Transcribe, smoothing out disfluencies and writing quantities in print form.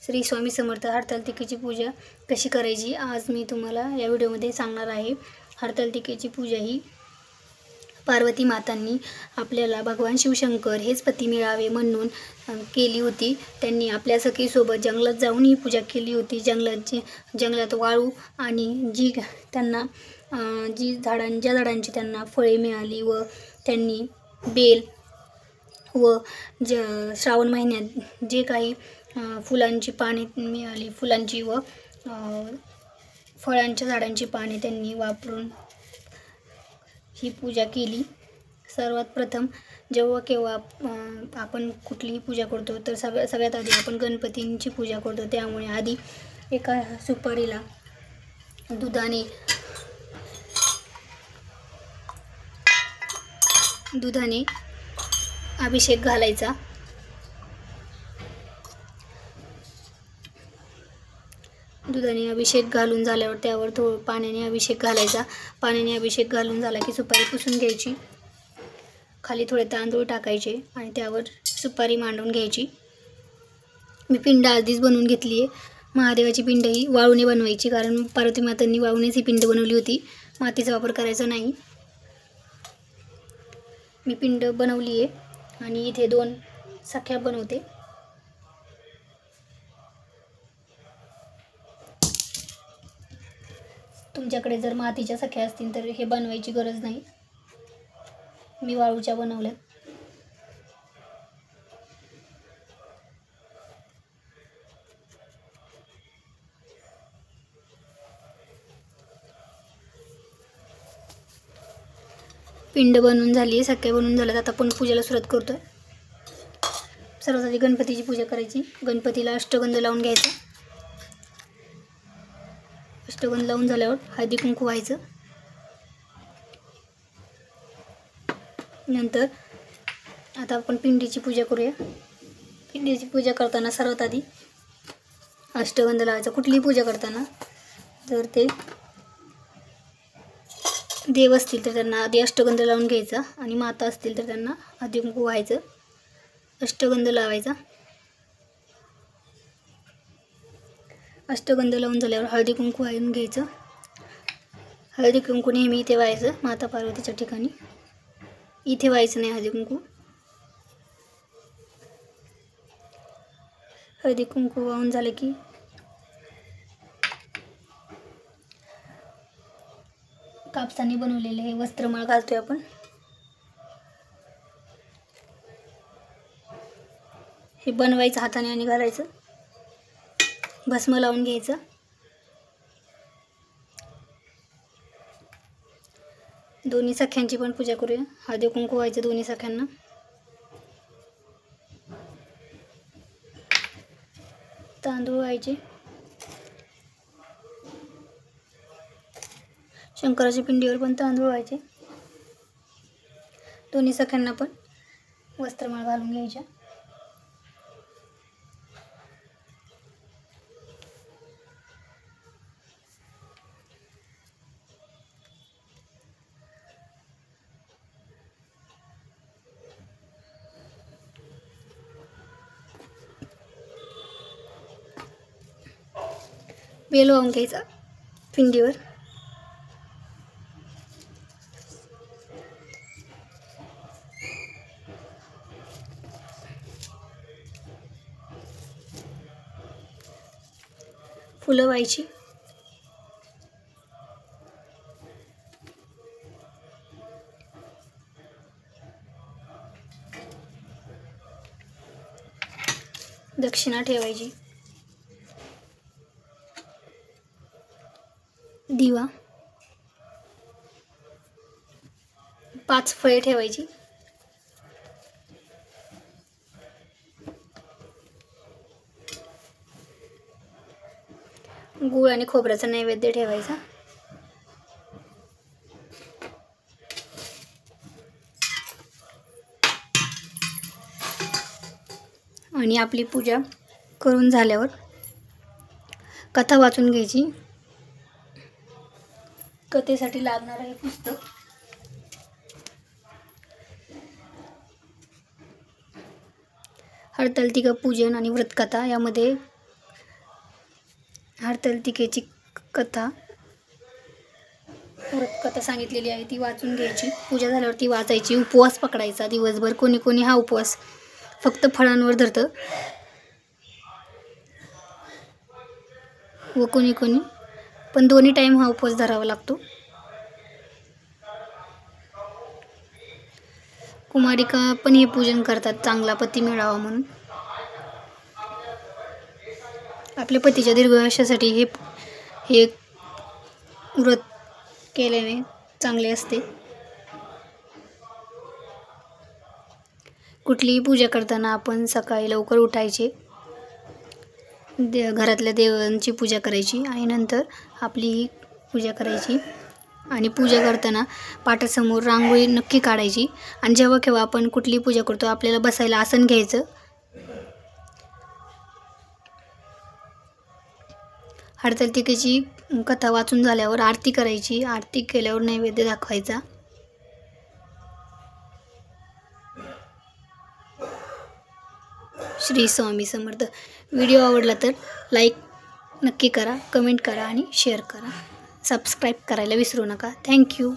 श्री स्वामी समर्थ. हरतालिकेची पूजा कशी करायची आज मी तुम्हाला या व्हिडिओमध्ये सांगणार आहे. हरतालिकेची पूजा ही पार्वती मातांनी आपल्याला भगवान शिवशंकर हेच पती मिळावे म्हणून केली होती. त्यांनी आपल्या सखीसोबत जंगलात जाऊन ही पूजा केली होती. जंगलात वाळू आणि त्यांना ज्या झाडांची त्यांना फळे मिळाली व त्यांनी बेल व श्रावण महिन्यात जे काही फुलांची पाने मिळाली, फुलांची व फळांच्या झाडांची पाने त्यांनी वापरून ही पूजा केली. सर्वात प्रथम केव्हा आपण कुठलीही पूजा करतो तर सगळ्यात आधी आपण गणपतींची पूजा करतो. त्यामुळे आधी एका सुपारीला दुधाने अभिषेक घालायचा. दुधाने अभिषेक घालून झाल्यावर त्यावर पाण्याने अभिषेक घालायचा. पाण्याने अभिषेक घालून झाला की सुपारी पुसून घ्यायची. खाली थोडे तांदूळ टाकायचे आणि त्यावर सुपारी मांडून घ्यायची. मी पिंड आधीच बनवून घेतली आहे. महादेवाची पिंड ही वाळूने बनवायची, कारण पार्वती मातांनी वाळूनेच ही पिंड बनवली होती. मातीचा वापर करायचा नाही. मी पिंड बनवली आहे आणि इथे 2 सख्या बनवते. तुमच्याकडे जर मातीच्या सख्या असतील तर हे बनवायची गरज नाही. मी वाळूच्या बनवल्यात. पिंड बनवून झाली आहे, सख्या बनवून झाल्यात. आता आपण पूजेला सुरुवात करतोय. सर्वात आधी गणपतीची पूजा करायची. गणपतीला अष्टगंध लावून घ्यायचा. अष्टगंध लावून झाल्यावर हळदी कुंकू व्हायचं. नंतर आता आपण पिंडीची पूजा करूया. पिंडीची पूजा करताना सर्वात आधी अष्टगंध लावायचा. कुठलीही पूजा करताना जर ते देव असतील तर त्यांना आधी अष्टगंध लावून घ्यायचा आणि माता असतील तर त्यांना हळदी कुंकू व्हायचं. अष्टगंध लावायचा. अष्टगंध लावून झाल्यावर हळदी कुंकू वाहून घ्यायचं. हळदी कुंकू नेहमी इथे व्हायचं, माता पार्वतीच्या ठिकाणी. इथे व्हायचं नाही हळदी कुंकू. हळदी कुंकू वाहून झालं की कापसाने बनवलेले हे वस्त्रमाळ घालतोय आपण. हे बनवायचं हाताने आणि घालायचं. भस्म लावून घ्यायचं. दोन्ही सख्यांची पण पूजा करूया. हळदी कुंकू व्हायचं दोन्ही सख्यांना. तांदूळ व्हायचे. शंकराच्या पिंडीवर पण तांदूळ व्हायचे. दोन्ही सख्यांना पण वस्त्रमाळ घालून घ्यायच्या. बेल वाहून घ्यायचा पिंडीवर. फुलं व्हायची. दक्षिणा ठेवायची. दिवा. 5 फळे ठेवायची. गूळ आणि खोबऱ्याचा नैवेद्य ठेवायचा. आणि आपली पूजा करून झाल्यावर कथा वाचून घ्यायची. कथेसाठी लागणारं हे पुस्तक हरतालिका पूजन आणि व्रतकथा यामध्ये हरतालिकेची कथा कथा सांगितलेली आहे, ती वाचून घ्यायची. पूजा झाल्यावर ती वाचायची. उपवास पकडायचा दिवसभर. कोणी कोणी हा उपवास फक्त फळांवर धरतं व कोणी कोणी पण दोन्ही टाईम हा उपवास धरावा लागतो. कुमारिका पण हे पूजन करतात चांगला पती मिळावा म्हणून. आपल्या पतीच्या दीर्घायुष्यासाठी हे व्रत केल्याने चांगले असते. कुठलीही पूजा करताना आपण सकाळी लवकर उठायचे, घरातल्या देवांची पूजा करायची आणि नंतर आपली ही पूजा करायची. आणि पूजा करताना पाटासमोर रांगोळी नक्की काढायची. आणि जेव्हा केव्हा आपण कुठलीही पूजा करतो आपल्याला बसायला आसन घ्यायचं. हरतालिकेची कथा वाचून झाल्यावर आरती करायची. आरती केल्यावर नैवेद्य दाखवायचा. श्री स्वामी समर्थ. व्हिडिओ आवडला तर लाईक नक्की करा, कमेंट करा आणि शेअर करा. सबस्क्राईब करायला विसरू नका. थँक्यू.